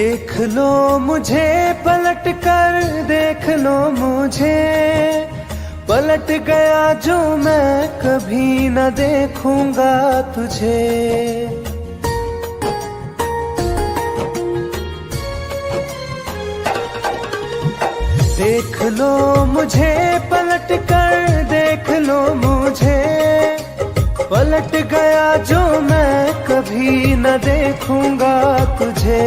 देख लो मुझे पलट कर, देख लो मुझे, पलट गया जो मैं कभी न देखूंगा तुझे। देख लो मुझे पलट कर, देख लो मुझे, पलट गया जो मैं कभी न देखूंगा तुझे।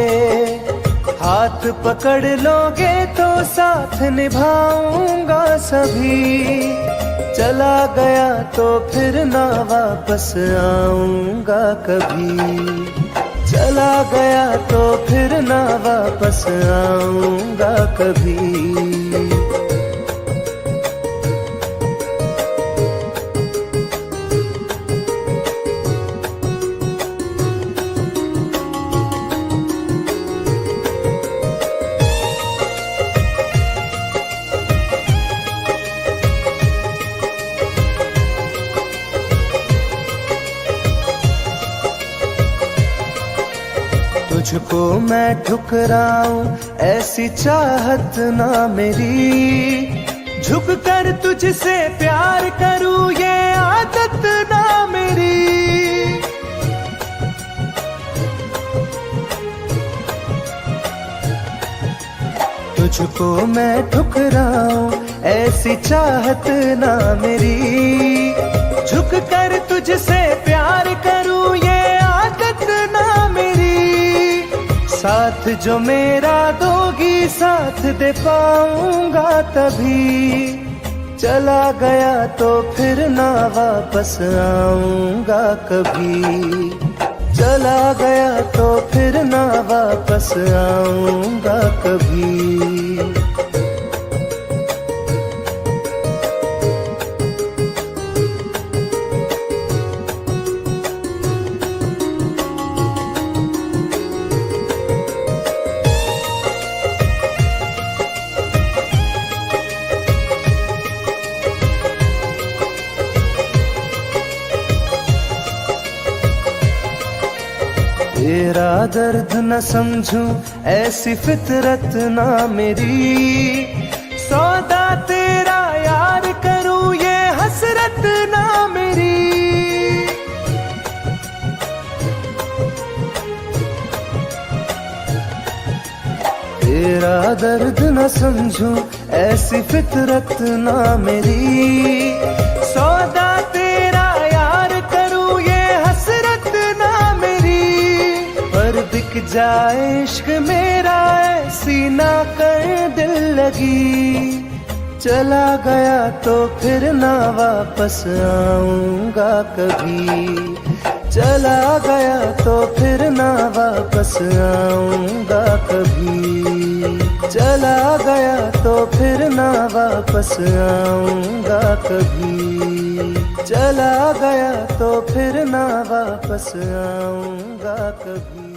हाथ पकड़ लोगे तो साथ निभाऊंगा सभी, चला गया तो फिर ना वापस आऊंगा कभी। चला गया तो फिर ना वापस आऊंगा कभी। तुझको मैं ठुकराऊं ऐसी चाहत ना मेरी, झुक कर तुझसे प्यार करूं ये आदत ना मेरी। तुझको मैं ठुकराऊं ऐसी चाहत ना मेरी, झुक कर तुझसे प्यार करूं ये आदत ना मेरी। साथ जो मेरा दोगी साथ दे पाऊंगा तभी, चला गया तो फिर ना वापस आऊंगा कभी। चला गया तो फिर ना वापस आऊंगा कभी। तेरा दर्द न समझूं ऐसी फितरत ना मेरी, सौदा तेरा यार करूं ये हसरत ना मेरी। तेरा दर्द न समझूं ऐसी फितरत ना मेरी, सौदा तेरा यार करूं ये हसरत ना मेरी। पर बिक जाए इश्क मेरा ऐसी ना कर दिल लगी, चला गया तो फिर ना वापस आऊंगा कभी। चला गया तो फिर ना वापस आऊंगा कभी। चला गया तो फिर ना वापस आऊंगा कभी। चला गया तो फिर ना वापस आऊंगा कभी।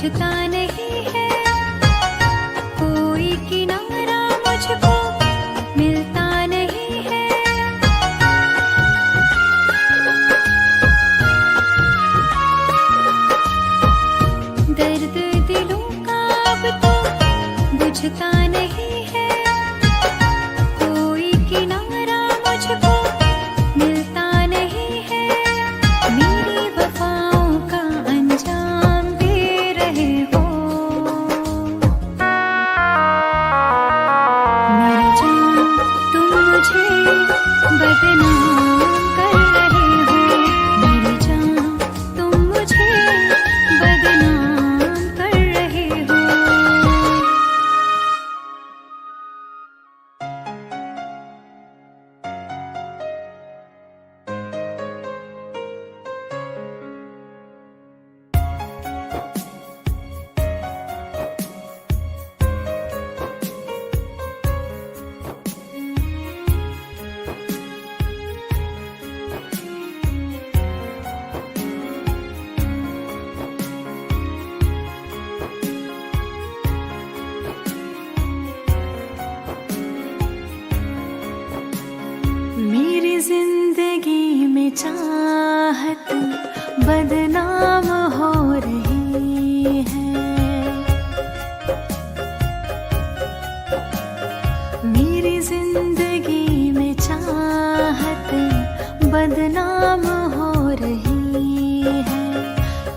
बुझता नहीं है, कोई किनारा मुझको मिलता नहीं है। दर्द दिलों का अब तो बुझता नहीं है, कोई किनारा मुझको मिलता नहीं है। मेरी वफाओं का अंजाम दे रहे हो, मेरी जान तुम मुझे बदनाम कर रहे हो, मेरी जान तुम मुझे बदनाम कर रहे हो। मेरी जिंदगी में चाहत बदनाम हो रही है, मेरी जिंदगी में चाहत बदनाम हो रही है।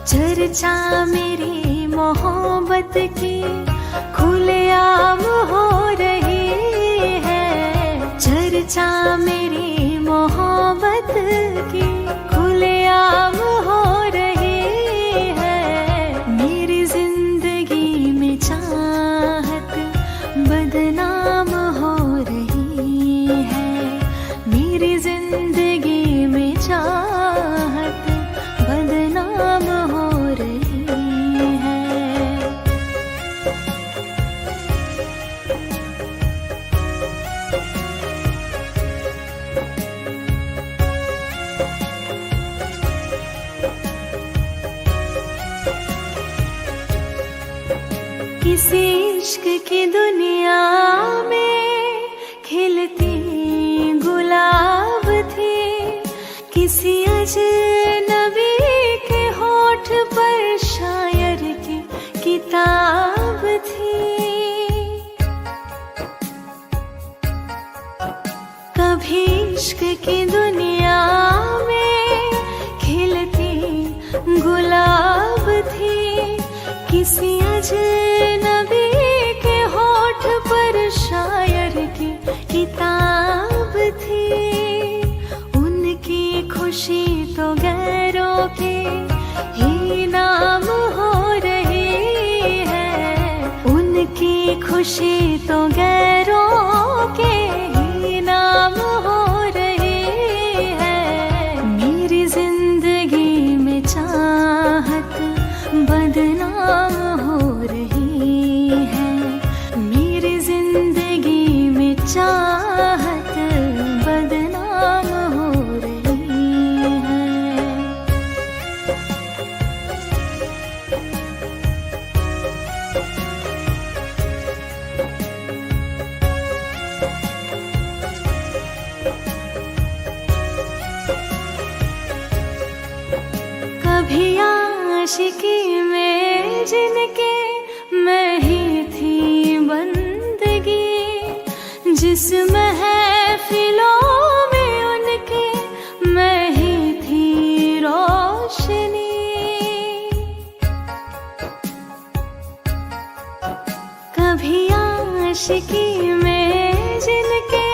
चर्चा मेरी मोहब्बत की खुलेआम हो रही है, चर्चा मेरी मोहब्बत की खुलेआम हो रही है। मेरी जिंदगी में चाहत बदनाम हो रही है, मेरी जिंदगी में चाहत बदनाम हो रही है। किसी इश्क की दुनिया में खिलती गुलाब थी, किसी अजनबी के होठ पर शायर की किताब थी। कभी इश्क की दुनिया में खिलती गुलाब थी, किसी अजनबी के होठ पर शायर की किताब थी। उनकी खुशी तो गैरों के ही नाम हो रही है, उनकी खुशी तो गैरों के ही नाम हो रही है। मेरी जिंदगी में चाहत बदनाम हो रही है, मेरी जिंदगी में चाहत बदनाम हो रही है। कभी आशिकी में जिनके मैं ही थी बंदगी, जिस महफिलों में उनके मैं ही थी रोशनी। कभी आशिकी में जिनके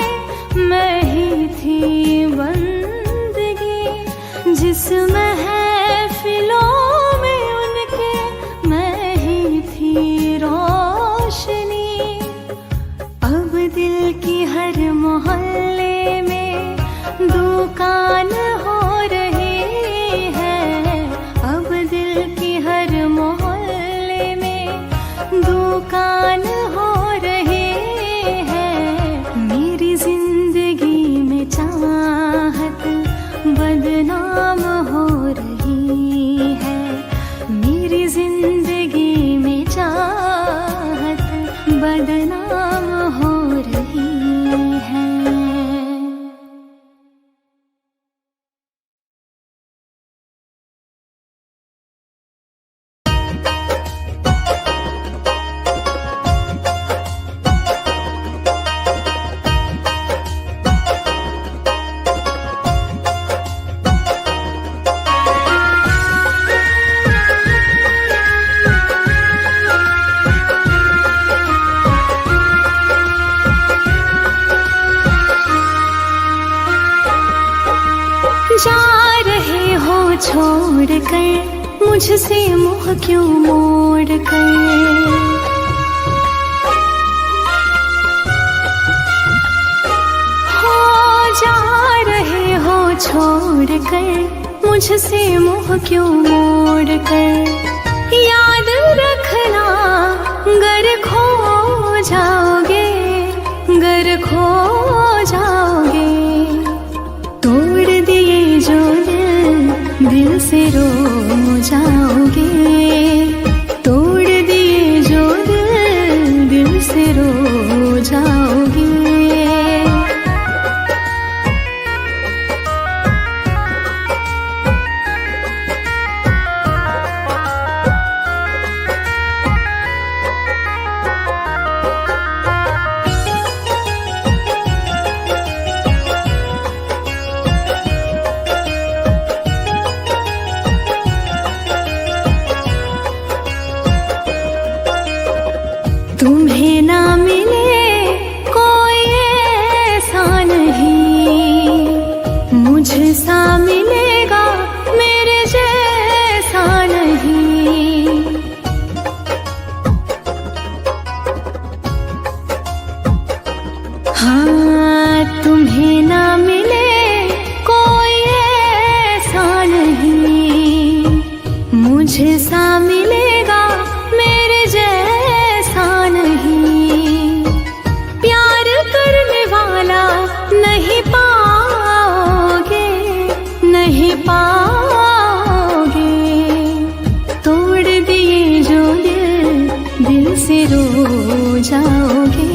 मैं ही थी बंदगी, जिस महफिलों में उनके मैं ही थी रोशनी। अब दिल की हर मोहल्ले में दुकान हो रही है, अब दिल की हर मोहल्ले में दुकान हो रही है। मेरी जिंदगी में चाहत बदनाम हो रही है, मेरी जिंदगी छोड़ कर, मुझसे मुँह क्यों मोड़ कर। हो जा रहे हो छोड़ कर, मुझसे मुँह क्यों मोड़ कर। याद रखना गर खो जाओगे, गर खो जाओगे। तोड़ दिए जो दिल से रो जाओगे। तोड़ दिए जो दिल से रो जाओगे। तुम्हें ना मिले कोई ऐसा नहीं, मुझसा मिलेगा मेरे जैसा नहीं। हाँ तुम्हें ना मिले कोई ऐसा नहीं, मुझसा मिलेगा मेरे जैसा नहीं। प्यार करने वाला नहीं पाओगे, नहीं पाओगे। तोड़ दिए जो दिल से रो जाओगे।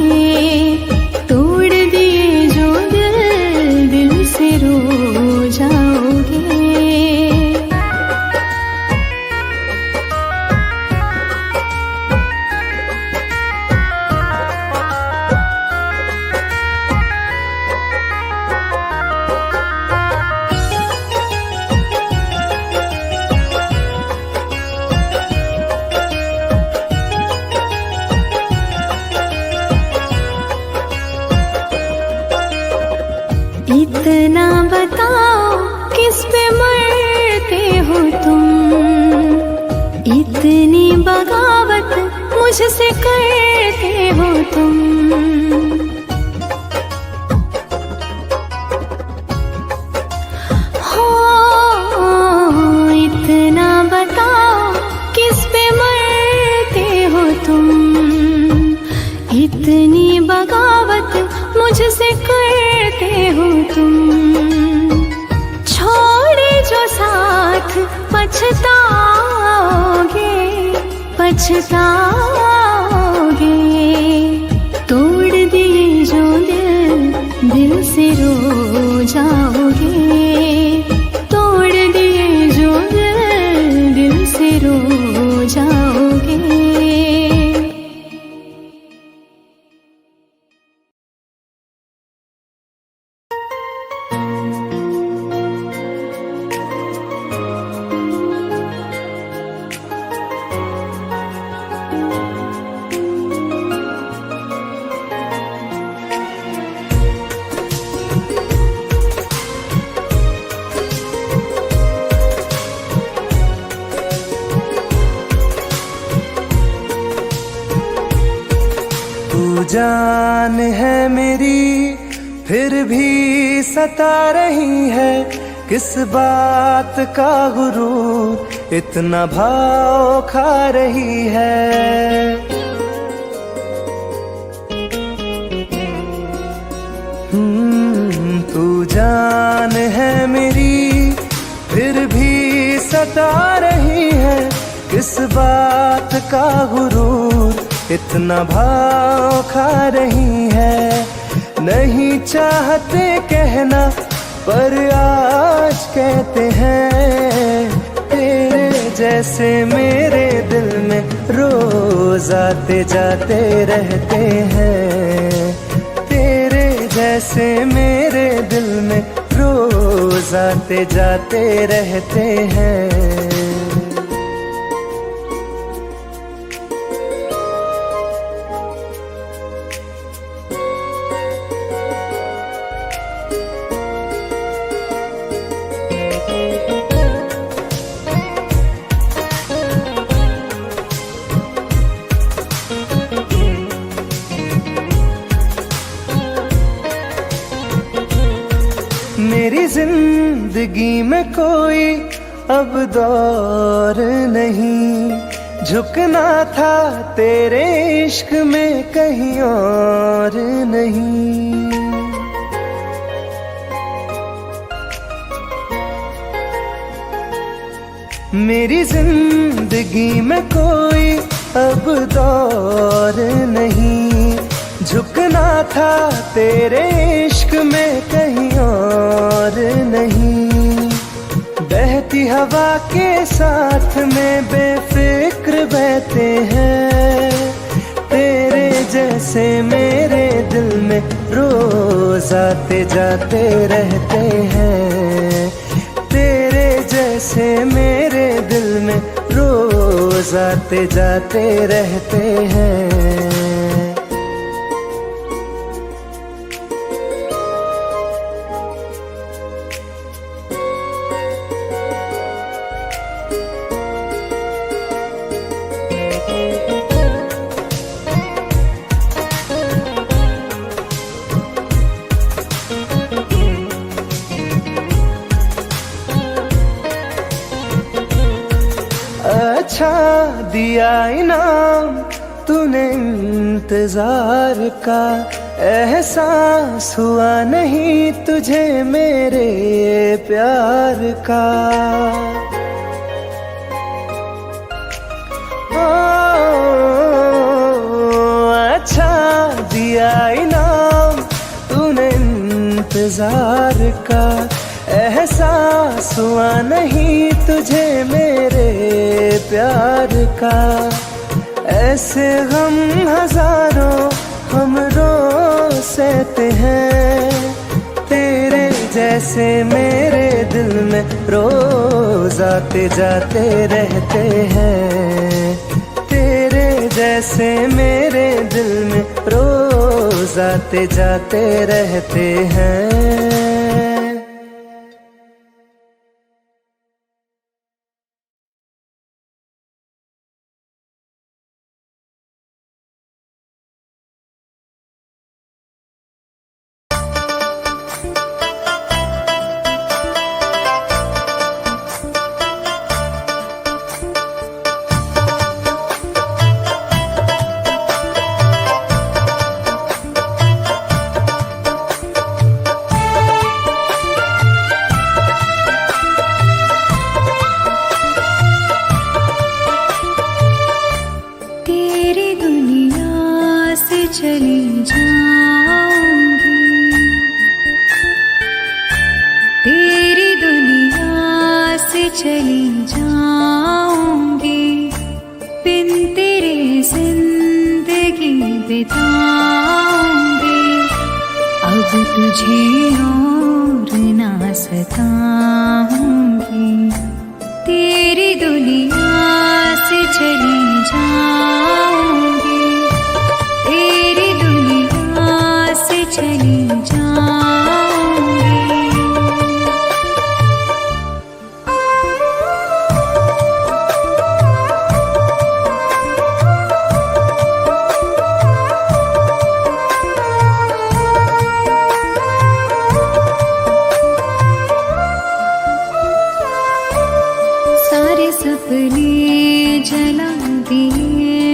तोड़ दिए जो दिल से रो जाओगे। इतना बताओ किस पे मरते हो तुम, इतनी बगावत मुझसे करते हो तुम। हो इतना बताओ किस पे मरते हो तुम, इतनी बगावत मुझसे करते हो तुम। छोड़े जो साथ पछताओगे, पछताओगे। तोड़ दिए जो दिल से रो जाओगे। तोड़ दिए जो दिल से रो जाओगे। जान है मेरी फिर भी सता रही है, किस बात का गुरूर इतना भाव खा रही है। तू जान है मेरी फिर भी सता रही है, किस बात का गुरूर इतना भाव खा रही है। नहीं चाहते कहना पर आज कहते हैं, तेरे जैसे मेरे दिल में रोज आते जाते रहते हैं। तेरे जैसे मेरे दिल में रोज आते जाते रहते हैं। मेरी जिंदगी में कोई अब दौर नहीं, झुकना था तेरे इश्क में कहीं और नहीं। मेरी जिंदगी में कोई अब दौर नहीं, झुकना था तेरे इश्क में कहीं और नहीं। बहती हवा के साथ में बेफिक्र बहते हैं, तेरे जैसे मेरे दिल में रोज आते जाते रहते हैं। तेरे जैसे मेरे दिल में रोज आते जाते रहते हैं। अच्छा दिया इनाम तूने इंतजार का, एहसास हुआ नहीं तुझे मेरे प्यार का। अच्छा दिया इनाम तूने इंतजार का, एहसास हुआ नहीं तुझे मेरे प्यार का। ऐसे गम हजारों हम रोज सहते हैं, तेरे जैसे मेरे दिल में रोज आते जाते रहते हैं। तेरे जैसे मेरे दिल में रोज आते जाते रहते हैं। चली जाऊंगी, तेरी दुनिया से चली जाऊंगी, बिन तेरे जिंदगी बिताऊंगी। अब तुझे और ना सताऊंगी, तेरी दुनिया से चली जाऊंगी, तेरी दुनिया से चली जाऊंगी। सारे सपने जला दिए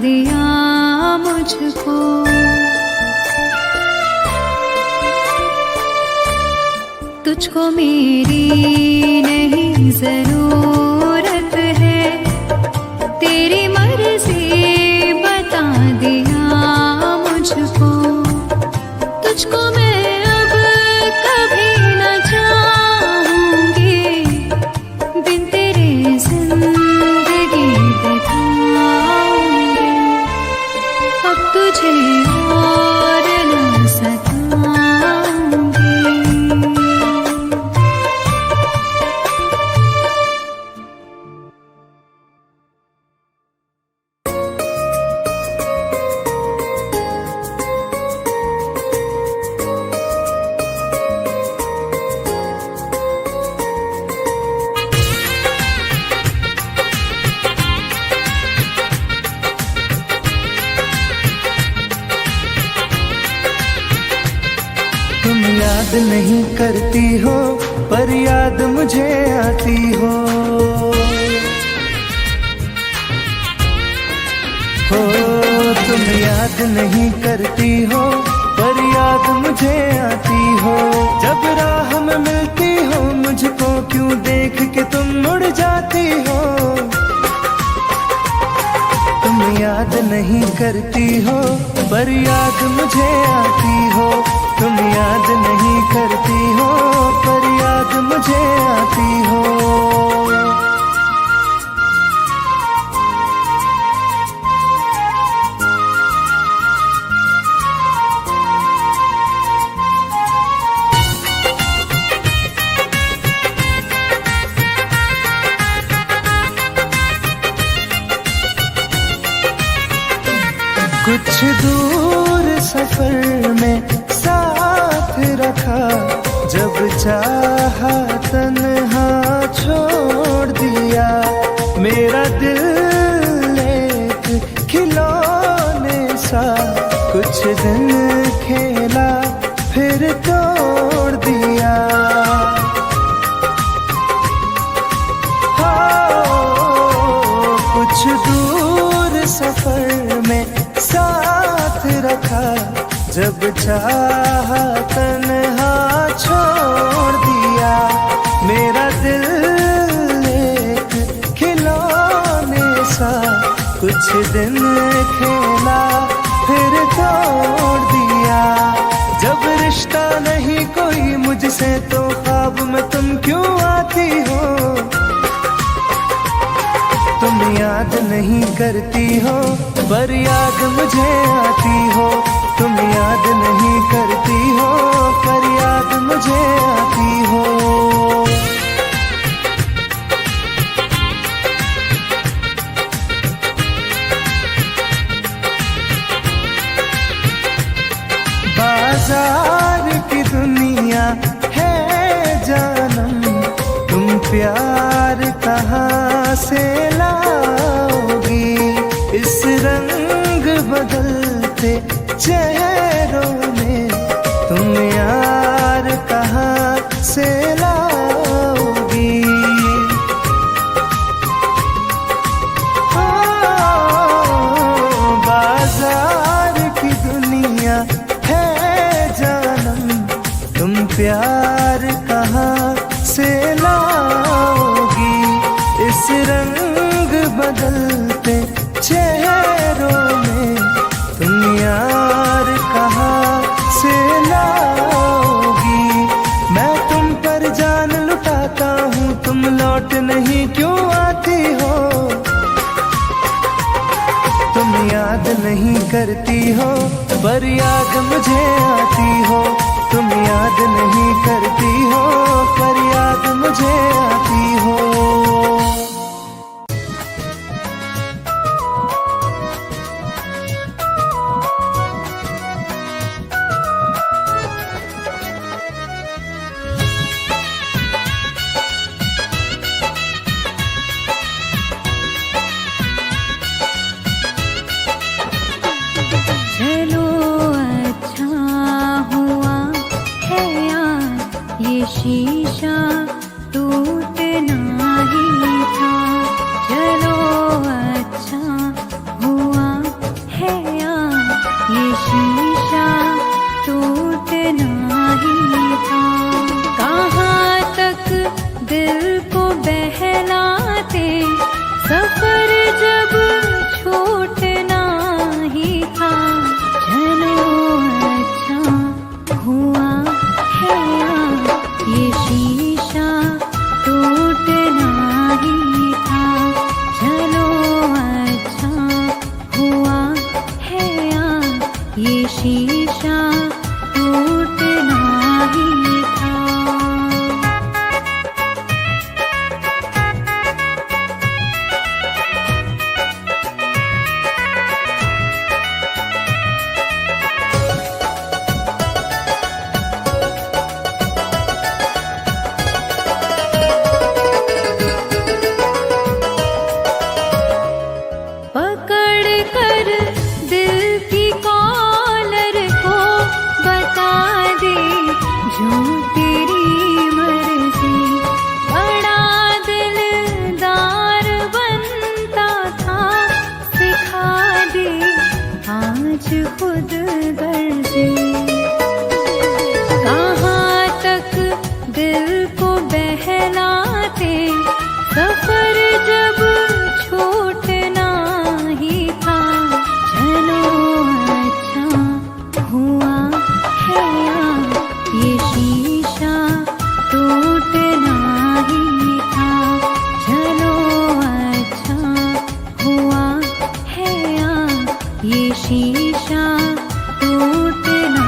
दिया मुझको। तुझको मेरी नहीं जरूरत है, तेरी मर्जी बता दिया मुझको। तुझको मैं अब कभी न चाहूंगी, बिन तेरे जिंदगी बिताऊंगी। अब तुझे और न सताऊंगी। तुम याद नहीं करती हो पर याद मुझे आती हो। तुम याद नहीं करती हो पर याद मुझे आती हो। जब राह में मिलती हो मुझको क्यों देख के तुम मुड़ जाती हो। तुम याद नहीं करती हो पर याद मुझे आती हो। तुम याद नहीं करती हो पर याद मुझे आती हो। कुछ दूर सफर में साथ रखा, जब चाहा तन्हा छोड़ दिया। मेरा दिल एक खिलौने सा कुछ दिन खेला फिर तोड़ दिया। कुछ दूर सफर में साथ रखा, जब चाहा तन्हा छोड़ दिया। मेरा दिल एक खिलौने सा कुछ दिन खेला फिर तोड़ दिया। जब रिश्ता नहीं कोई मुझसे तो ख्वाब में तुम क्यों आती हो। तुम याद नहीं करती हो पर याद मुझे आती हो। तुम याद नहीं करती हो पर याद मुझे आती हो। बाजार की दुनिया है जानम, तुम प्यार कहाँ से लाओगी। इस रंग बदलते चेहरों में तुम यार कहाँ से लाओगी। बाजार की दुनिया है जानम, तुम प्यार कहाँ से लाओगी। इस रंग बदलते चेहरों में तुम यार कहाँ से लाओगी। मैं तुम पर जान लुटाता हूँ, तुम लौट नहीं क्यों आती हो। तुम याद नहीं करती हो पर याद मुझे आती हो। तुम याद नहीं करती हो पर याद मुझे आती हो। चलो अच्छा हुआ है यार, ये शीशा टूटना बहलाते, सफर जब छूटना ही था, चलो अच्छा हुआ है ये शीशा टूटना ही था, चलो अच्छा हुआ है ये शीशा टूटना ही था। पकड़ कर दिल की कॉलर को बता दे जो तेरी मर्जी, बड़ा दिलदार बनता था, सिखा दे आज खुद गर्जी। कहाँ तक दिल को बहलाते, सफर जब छूटना ही था, चलो अच्छा हुआ है ये शीशा टूटना ही था, चलो अच्छा हुआ है ये शीशा टूटना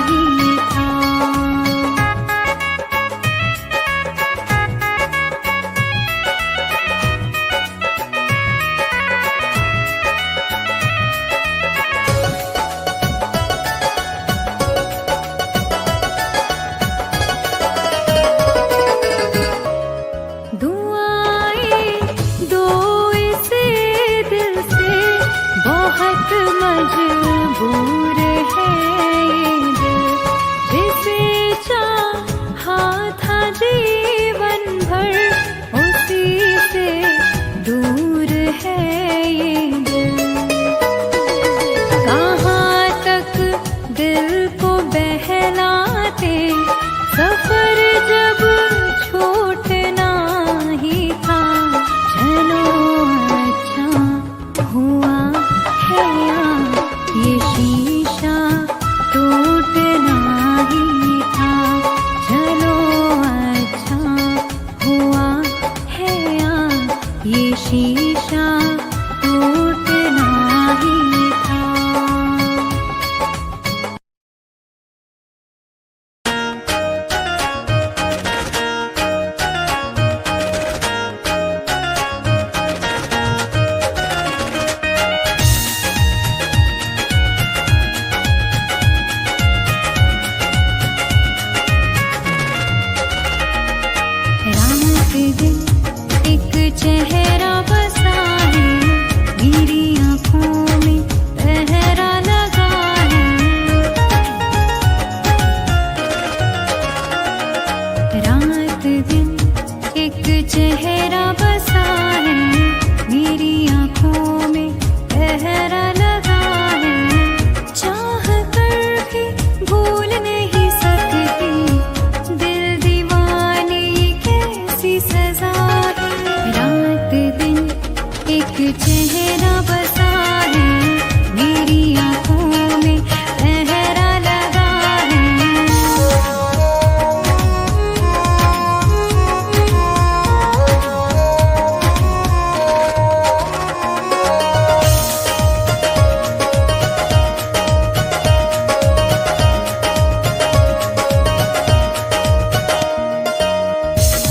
ही था। दुआएं दो इसे दिल से, बहुत मजबूर है ये दिल, जिसे चाहा था जीवन भर, उसी से दूर है ये दिल। कहाँ तक दिल को बहलाते, सफर जब छूटना ही था, चलो अच्छा हुआ है ये शीशा टूटना ही था, चलो अच्छा हुआ है ये शीशा टूटना ही था। रात दिन एक चेहरा बसा है, मेरी आँखों में पहरा लगा है। रात दिन एक चेहरा बसा है, मेरी आँखों में पहरा लगा है। चाह कर भी भूल नहीं सकती, दिल दीवाने कैसी सजा है। रात दिन एक चेहरा बसा है, मेरी आँखों में पहरा लगा है।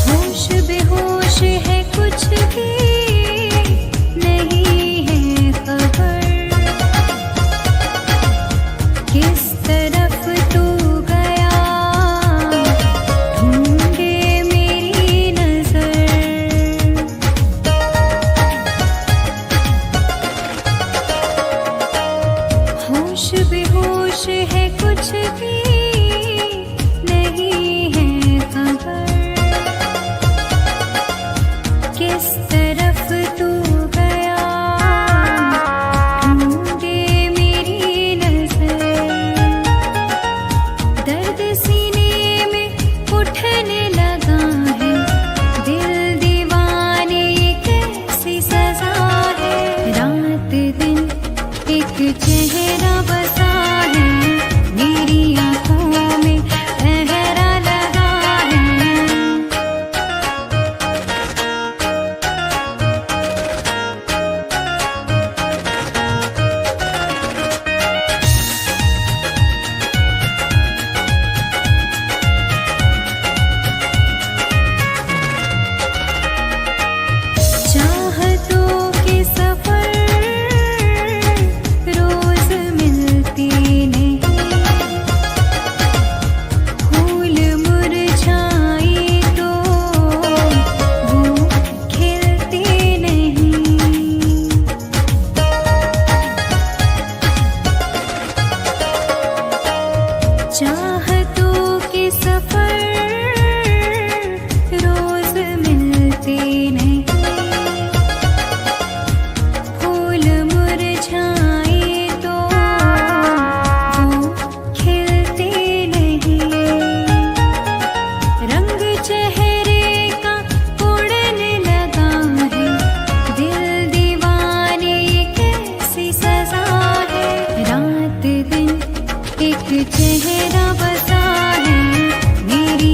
होश बेहोश है, कुछ भी नहीं है खबर, किस तरफ तू गया ढूंढे मेरी नजर। होश बेहोश है, कुछ भी नहीं है खबर, किस तरफ तू गया ढूंढे मेरी नजर। दर्द सीने में उठने लगा है, दिल दीवाना चेहरा बसा है मेरी